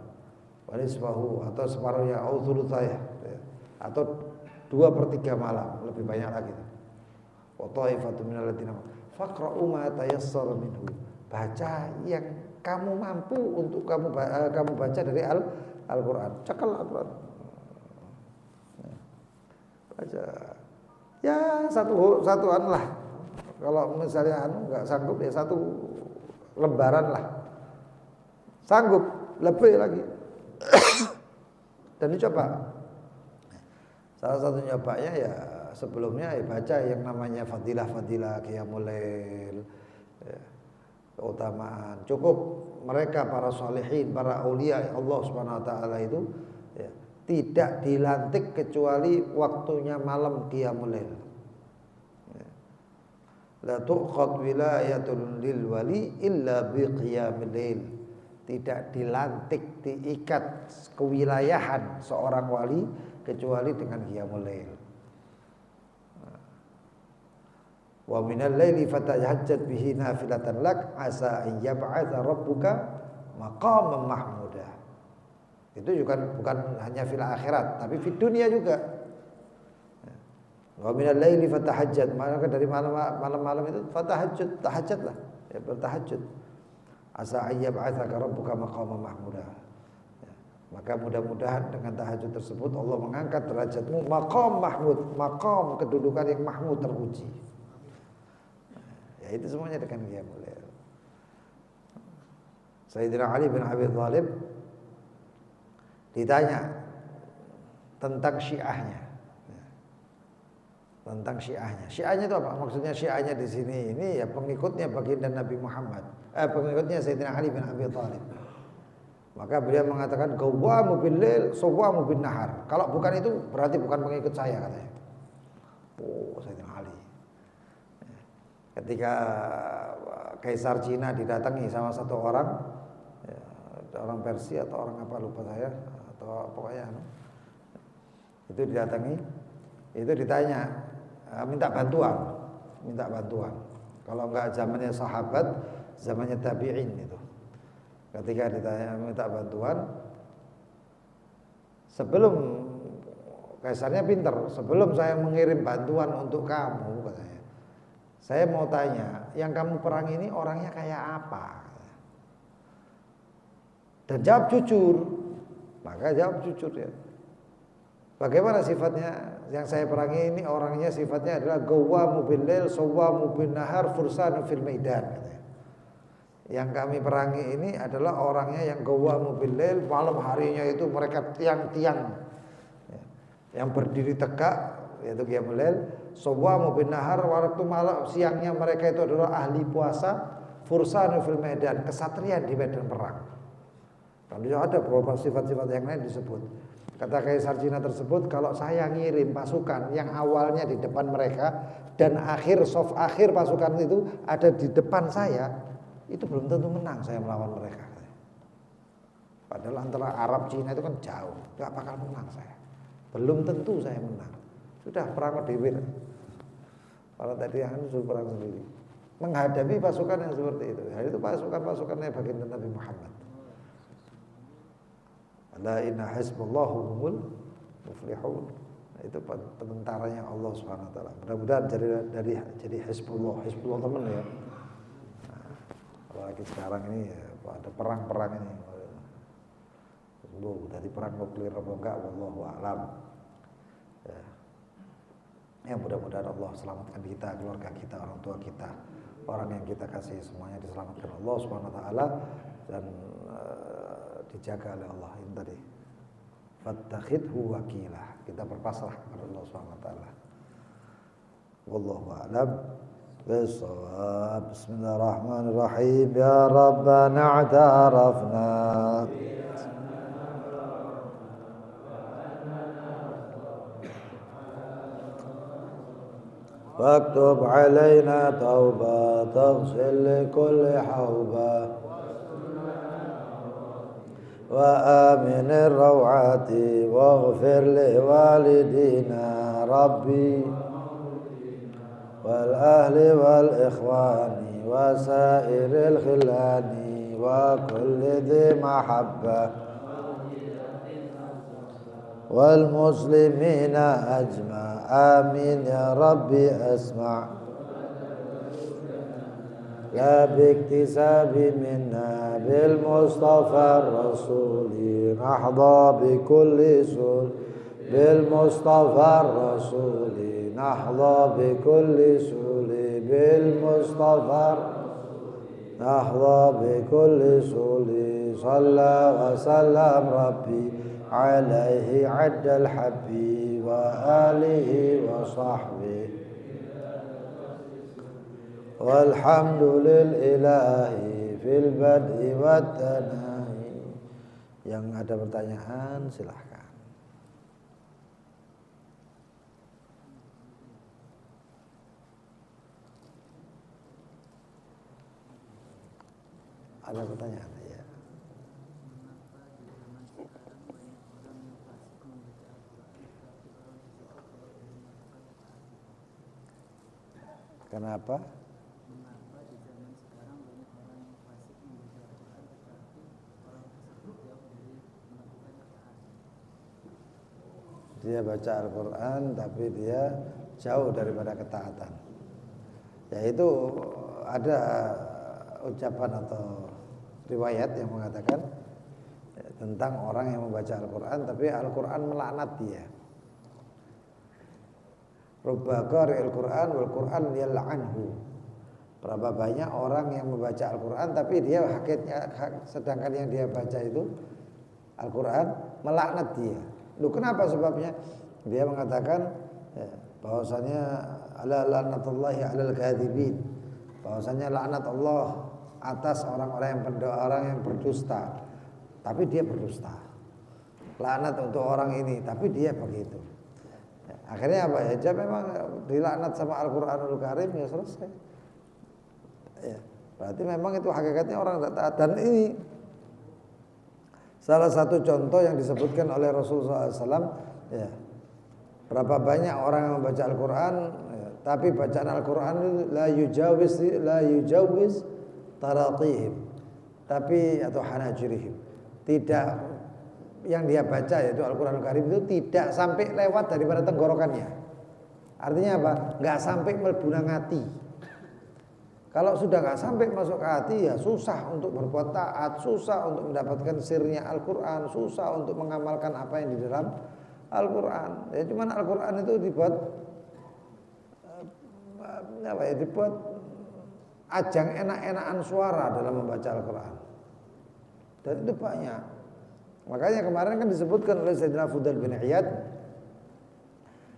C: wa nisfahu atau separuhnya au thuluthaya atau 2/3 malam, lebih banyak lagi. Wa ta'ifatun minal ladzina faqra'u ma tayassara minhu, baca yang kamu mampu untuk kamu baca dari Al-Qur'an. Cekal Al-Qur'an. Baca. Ya satuan lah. Kalau misalnya enggak sanggup ya satu lembaran lah. Sanggup lebih lagi. Dan dicoba. Salah satu nyobanya ya sebelumnya ya baca yang namanya fadilah qiyamul lail. Ya, keutamaan. Cukup mereka para salihin, para aulia Allah Subhanahu wa taala itu ya, tidak dilantik kecuali waktunya malam qiyamul lail. La tuqad wilayatun lil wali illa bi qiyamil lail. Tidak dilantik, diikat kewilayahan seorang wali kecuali dengan qiyamul lail. Wa minal laili fatahajjat bihi nafilatan lak asa an yab'atsa rabbuka maqaman mahmuda. Itu juga bukan hanya fil akhirat, tapi di dunia juga. Wa minal laili fatahajjat, maka dari malam-malam itu fatahajjud, tahajjudlah, ya bertahajud. Asa an yab'atsaka rabbuka maqaman mahmuda. Maka mudah-mudahan dengan tahajud tersebut Allah mengangkat derajatmu maqam mahmud, maqam kedudukan yang mahmud terpuji. Ya itu semuanya dengan qiyamul lail. Sayyidina Ali bin Abi Thalib ditanya tentang Syiahnya. Tentang Syiahnya. Syiahnya itu apa? Maksudnya Syiahnya di sini ini ya pengikutnya baginda Nabi Muhammad. Pengikutnya Sayyidina Ali bin Abi Thalib. Maka beliau mengatakan qawwamu bil lail, sawwamu bin nahar. Kalau bukan itu berarti bukan pengikut saya katanya. Oh, Sayyidina Ali. Ketika Kaisar Cina didatangi sama satu orang, ya, orang Persia atau orang apa lupa saya, atau pokoknya itu didatangi, itu ditanya, minta bantuan. Kalau enggak zamannya sahabat, zamannya tabi'in itu. Ketika ditanya minta bantuan, sebelum Kaisarnya pinter, sebelum saya mengirim bantuan untuk kamu katanya, saya mau tanya, yang kamu perang ini orangnya kayak apa? Dan jawab jujur. Maka jawab jujur ya. Bagaimana sifatnya? Yang saya perangi ini orangnya sifatnya adalah qawwamu bil lail, sawwamu bin nahar, fursanu fil maidan katanya. Yang kami perangi ini adalah orangnya yang qawwamu bil lail, malam harinya itu mereka tiang-tiang yang berdiri tegak, yaitu qiyamul lail. Sawwamu bin nahar, waktu malam siangnya mereka itu adalah ahli puasa, fursanu fil maidan, kesatrian di medan perang. Kalau ada beberapa sifat-sifat yang lain disebut. Kata Kaisar Cina tersebut, kalau saya ngirim pasukan yang awalnya di depan mereka dan soft akhir pasukan itu ada di depan saya, itu belum tentu menang saya melawan mereka. Padahal antara Arab Cina itu kan jauh, gak bakal menang saya. Belum tentu saya menang. Sudah perang dewe. Para tadi yang suruh perang sendiri. Menghadapi pasukan yang seperti itu. Ya, itu pasukan-pasukannya baginda Nabi Muhammad. Ala inna hizballahu humul muflihun. Itu tentaranya Allah Subhanahu wa taala. Mudah-mudahan jadi hizbullah teman ya. Nah, apalagi sekarang ini ya, ada perang-perang ini. Dari perang nuklir apa enggak wallahu a'lam. Ya, mudah-mudahan Allah selamatkan kita, keluarga kita, orang tua kita, orang yang kita kasih semuanya diselamatkan Allah Subhanahu wa taala dan dijaga oleh Allah. Ini tadi fattakhidhu wakilah, kita berpasrah kepada Allah Subhanahu wa taala. Wallahu a'lam bissawab. Bismillahirrahmanirrahim. Ya Rabbana a'tarafna واكتب علينا توبة تغسل لكل حوبة وآمن الروعات واغفر لوالدينا ربي والأهل والإخوان وسائر الخلان وكل ذي محبة والمسلمين أجمع آمين يا ربي أسمع لا باكتساب منا بالمصطفى الرسول نحظى بكل سول بالمصطفى الرسول نحظى بكل سول بالمصطفى نحظى بكل سول صلى وسلم ربي عليه عد الحبيب وآله وصحبه والحمد لله fil bad'i wat tanahi. Yang ada pertanyaan silahkan. Ada pertanyaan ya? Kenapa?
B: Mengapa di zaman sekarang banyak orang yang fasik membaca Al-Quran tetapi orang tersebut jauh dari melakukan ketaatan?
C: Dia baca Al-Quran tapi dia jauh daripada ketaatan. Yaitu ada ucapan atau riwayat yang mengatakan tentang orang yang membaca Al-Quran tapi Al-Quran melaknat dia. Rubba qari'il Quran wal Quran yal'anhu. Berapa banyak orang yang membaca Al-Quran tapi dia hakikatnya, sedangkan yang dia baca itu Al-Quran melaknat dia. Loh, kenapa sebabnya? Dia mengatakan bahwasanya ala laknatullahi 'alal kadzibin. Bahwasanya laknat Allah atas orang-orang yang berdusta. Tapi dia berdusta. Laknat untuk orang ini, tapi dia begitu. Akhirnya apa ya? Dia memang dilaknat sama Al-Qur'anul Karim, ya selesai. Ya, berarti memang itu hakikatnya orang tidak taat. Dan ini salah satu contoh yang disebutkan oleh Rasulullah SAW. Ya, berapa banyak orang yang membaca Al-Quran, ya, tapi bacaan Al-Quran la yujawiz taraqihim, tapi atau hanajirihim, tidak, yang dia baca yaitu Al-Quran Al-Karim itu tidak sampai lewat daripada tenggorokannya. Artinya apa? Nggak sampai mlebu nang ati. Kalau sudah nggak sampai masuk ke hati, ya susah untuk berbuat taat, susah untuk mendapatkan sirnya Al-Quran, susah untuk mengamalkan apa yang di dalam Al-Quran. Ya cuman Al-Quran itu dibuat dibuat ajang enak-enakan suara dalam membaca Al-Quran. Dan itu banyak. Makanya kemarin kan disebutkan oleh Sayyidina Fudail bin Iyad,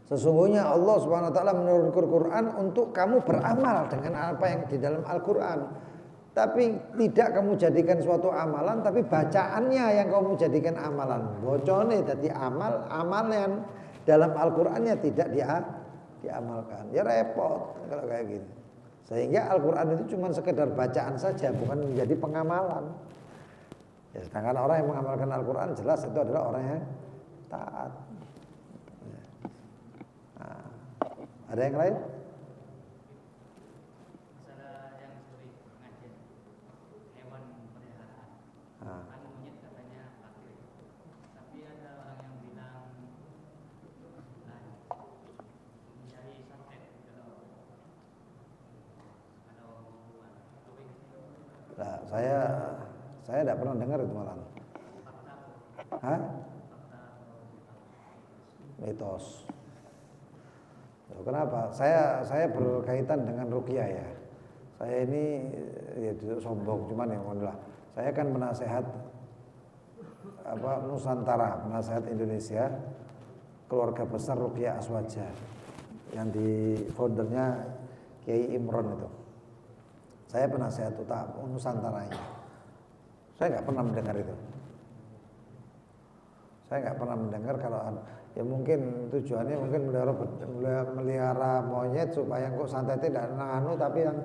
C: sesungguhnya Allah Subhanahu wa taala menurunkan Quran untuk kamu beramal dengan apa yang di dalam Al-Quran. Tapi tidak kamu jadikan suatu amalan, tapi bacaannya yang kamu jadikan amalan. Bocone dadi amal yang dalam Al-Qur'annya tidak diamalkan. Ya repot kalau kayak gini. Sehingga Al-Qur'an itu cuma sekedar bacaan saja, bukan menjadi pengamalan. Ya, sedangkan orang yang mengamalkan Al-Qur'an jelas itu adalah orang yang taat. Nah, ada yang lain? Nah, saya tidak pernah dengar itu malah. Hah? Mitos. Kenapa? Saya berkaitan dengan ruqyah ya. Saya ini ya tidak sombong, cuman ya alhamdulillah. Saya kan penasehat Nusantara, penasehat Indonesia, keluarga besar Ruqyah Aswaja, yang di foundernya Kiai Imron itu. Saya penasehat Nusantaranya. Saya nggak pernah mendengar itu. Saya nggak pernah mendengar kalau ya mungkin tujuannya mungkin melihara monyet supaya kok santet tidak nanganu tapi yang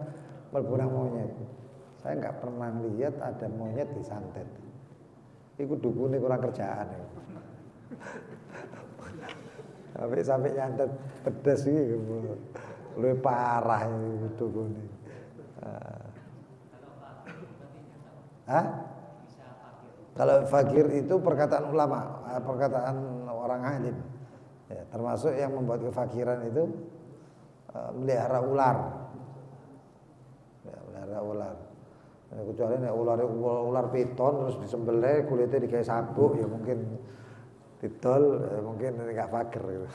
C: melbunang monyet. Saya nggak pernah lihat ada monyet disantet. Iku dukune kurang kerjaan ya. Sampai nyantet pedes iki luwih parah itu dukune. Kalau fakir itu perkataan ulama, perkataan orang alim. Ya, termasuk yang membuat kefakiran itu melihara ular. Ya, melihara ular. Ya, kecuali ular piton terus disembelih kulitnya digawe sabuk ya mungkin didol ya mungkin enggak fakir gitu.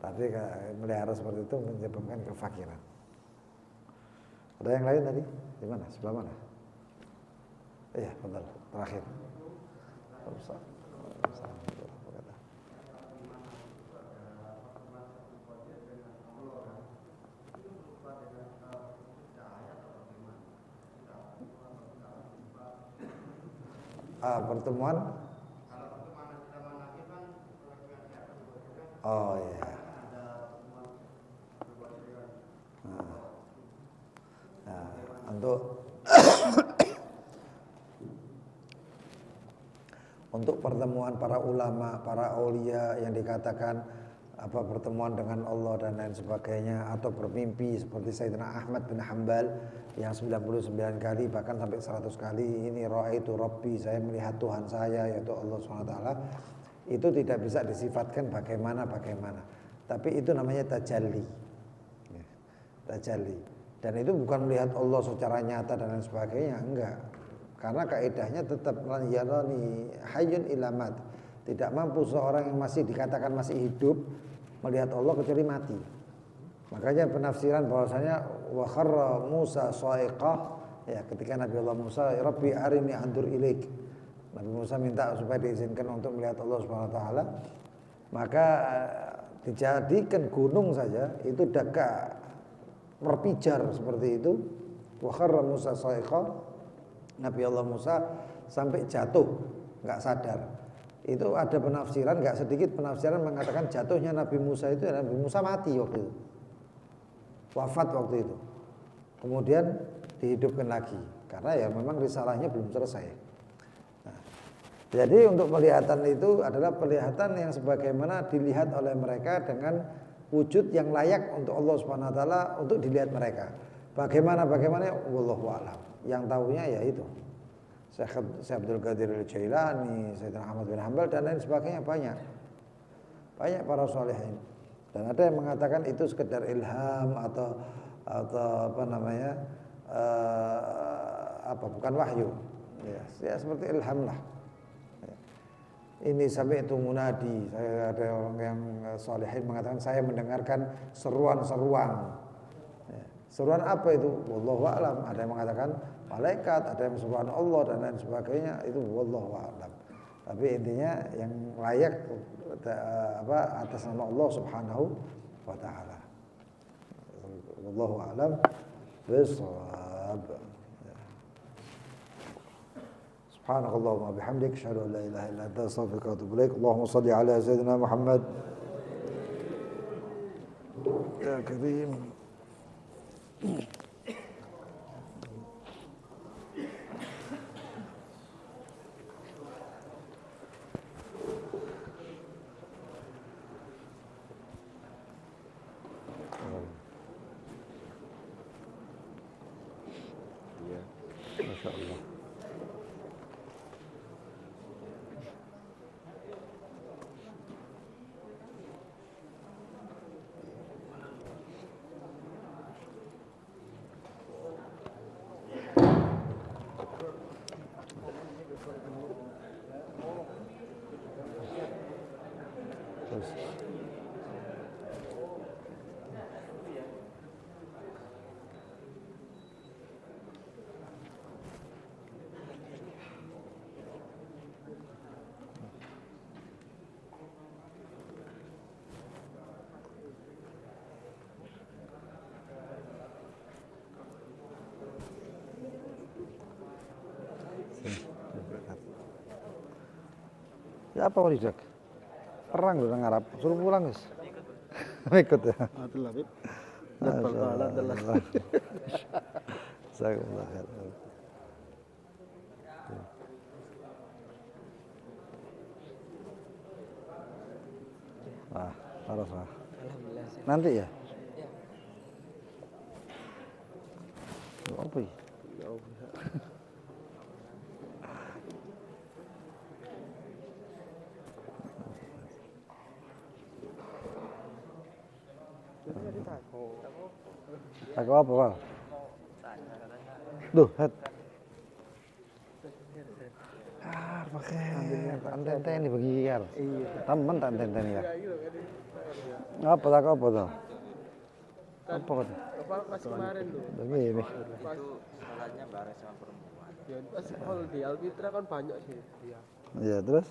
C: Tapi melihara seperti itu menyebabkan kefakiran. Ada yang lain tadi? Di mana? Sebelah mana? Iya, betul. Terakhir. Pertemuan. Oh iya. Untuk pertemuan para ulama, para aulia yang dikatakan pertemuan dengan Allah dan lain sebagainya, atau bermimpi seperti Sayyidina Ahmad bin Hanbal yang 99 kali bahkan sampai 100 kali ini ra'aitu Rabbi, saya melihat Tuhan saya yaitu Allah SWT, itu tidak bisa disifatkan bagaimana, tapi itu namanya tajalli. Tajalli. Dan itu bukan melihat Allah secara nyata dan lain sebagainya, enggak. Karena kaidahnya tetap lan yarani hayyun ilamat. Tidak mampu seorang yang masih dikatakan masih hidup melihat Allah kecuali mati. Makanya penafsiran bahwasanya wa kharra Musa sa'iqah, ya ketika Nabi Allah Musa, Rabbi arini andur ilaik. Nabi Musa minta supaya diizinkan untuk melihat Allah Subhanahu wa taala. Maka dijadikan gunung saja itu daka berpijar seperti itu. Wa kharra Musa sa'iqah. Nabi Allah Musa sampai jatuh, enggak sadar. Itu ada penafsiran, enggak sedikit penafsiran mengatakan jatuhnya Nabi Musa itu, Nabi Musa mati waktu itu, wafat waktu itu, kemudian dihidupkan lagi karena ya memang risalahnya belum selesai. Nah, jadi untuk penglihatan itu adalah penglihatan yang sebagaimana dilihat oleh mereka dengan wujud yang layak untuk Allah Subhanahu wa taala untuk dilihat mereka. Bagaimana wallahu a'lam. Yang tahunya ya itu Syekh Abdul Qadir Al-Jailani, Sayyidina Ahmad bin Hanbal dan lain sebagainya, banyak para sholihin. Dan ada yang mengatakan itu sekedar ilham atau apa namanya bukan wahyu. Ya seperti ilham lah. Ini sampai itu munadi. Saya ada orang yang sholihin mengatakan saya mendengarkan seruan-seruan. Seruan apa itu? Wallahu a'lam. Ada yang mengatakan malaikat, ada yang seruan Allah dan lain sebagainya, itu wallahu a'lam. Tapi intinya yang layak atas nama Allah Subhanahu wa taala. Wallahu a'lam bissawab. Subhanakallahumma bihamdik asyhadu an la ilaha illa anta astaghfiruka wa atubu ilaik. Allahumma shalli ala sayyidina Muhammad. Ya karim. Masya Allah. Ya apa mau dijak? Perang loh orang Arab, suruh pulang guys. Ikut ya.
D: Adil Habib. Jabal Ta'ala adalah.
C: Jazakallah khair. Harus lah. Nanti ya? Apa ya? Aku apa, Pak? Duh, head. Pakai tenten ini bagi ya. Temen tak tenten ya. Apa tak apa tuh? Apa tuh?
D: Pas kemarin tuh.
C: Begini.
B: Itu sholatnya bareng sama perempuan.
D: Ya, pas kalau di Alfitra kan banyak sih. Iya.
C: Iya, terus?